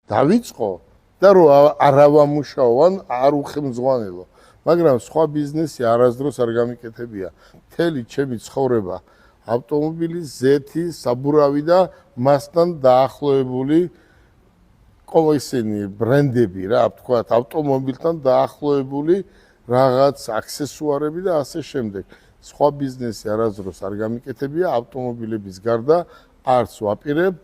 დავიწყო და რომ არ ავამუშაო, არ უხელმძღვანელო. მაგრამ სხვა ბიზნესი არასდროს არ გამიკეთებია. მთელი ჩემი ცხოვრება ავტომობილის ზეთი, საბურავი და მასთან დაახლოებული ისინი ბრენდები რა, ვთქვათ, ავტომობილთან დაახლოებული რაღაც აქსესუარები და ასე შემდეგ. სხვა ბიზნესი არასდროს არ გამიკეთებია, ავტომობილების გარდა არც ვაპირებ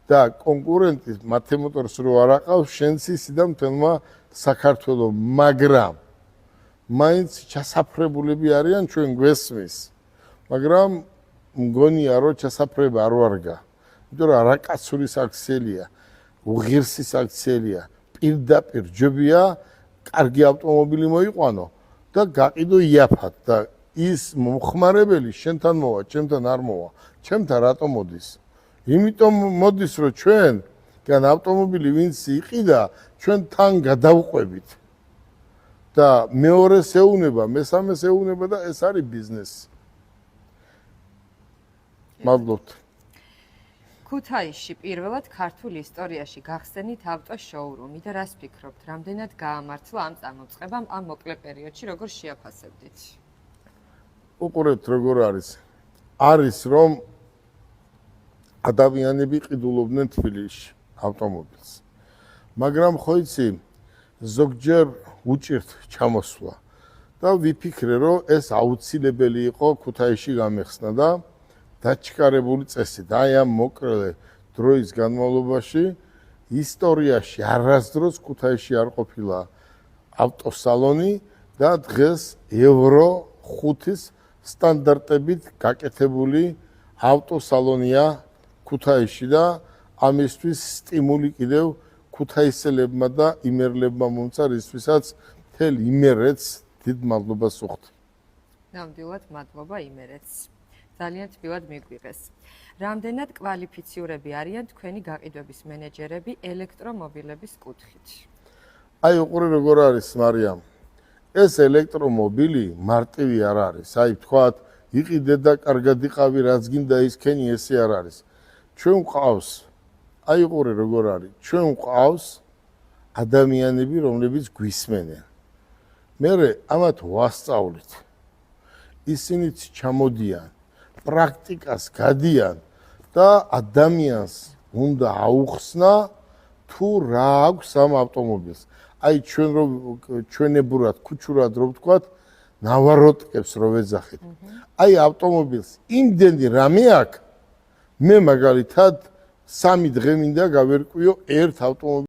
და კონკურენტი მათემოტორს რო არ აყავს, შენც ისი და მთელმა საქართველოს, მაგრამ მაინც ჩასაფრებულები არიან ჩვენ გვესმის. მაგრამ მგონია რომ ჩასაფრება არ ვარგა. იმიტომ რომ არაკაცურის აქციელია, უღირსის აქციელია, პირდაპირ ჯობია კარგი ავტომობილი მოიყვანო და გაყიდო იაფად და ის მომხმარებელი შენთან მოვა, ჩემთან არ მოვა. ჩემთან რატომ მოდის? იმიტომ მოდის რომ ჩვენგან ავტომობილი ვინც იყიდა, ჩვენ თან გადავყვებით. და მეორეს ეუნება, მესამეს ეუნება და ეს არის ბიზნესი. მადლობთ. ქუთაისში პირველად ქართულ ისტორიაში გახსენით ავტოშოურუმი და რას ფიქრობთ, რამდენად გაამართლა ამ წამოწყებამ ამ მოკლე პერიოდში, როგორ შეაფასებდით? უყურებთ როგორ არის. არის რომ ადამიანები ყიდულობდნენ თბილისში ავტომობილს. მაგრამ ხო იცი, ზოგჯერ უჭირთ ჩამოსვლა და ვიფიქრე რომ ეს აუცილებელი იყო ქუთაისში გამეხსნა და დაჩქარებული წესით. აი ამ მოკლე დროის განმავლობაში ისტორიაში არასდროს ქუთაისში არ ყოფილა ავტოსალონი და დღეს ევრო 5-ის სტანდარტებით გაკეთებული ავტოსალონია ქუთაისში და ამისთვის სტიმული კიდევ ქუთაისელებმა და იმერლებმა მომცა, რისთვისაც მთელ იმერეთს დიდ მადლობას ვუხდი. ნამდვილად მადლობა იმერეთს. ძალიან თბილად მიგვიღეს. რამდენად კვალიფიციურები არიან თქვენი გაყიდვების მენეჯერები ელექტრომობილების კუთხით? აი უყურე როგორ არის მარიამ. ეს ელექტრომობილი მარტივი არ არის. აი თქვათ, იყიდე და კარგად იყავი, რაც გინდა ისქენი, ესე არ არის. ჩვენ გვყავს, აი უყურე როგორ არის. ჩვენ გვყავს ადამიანები, რომლებიც გვისმენენ. მერე ამათ ვასწავლით. ისინიც ჩამოდიან, პრაქტიკას გადიან და ადამიანს უნდა აუხსნა თუ რა აქვს ამ ავტომობილს. აი ჩვენ რომ ჩვენებურად, ქუჩურად რო ვთქვათ, ნავაროტკებს რო ვეძახით. აი ავტომობილს იმდენი რამე აქვს, მე მაგალითად 3 დღე მინდა გავერკვიო ერთ ავტომობილს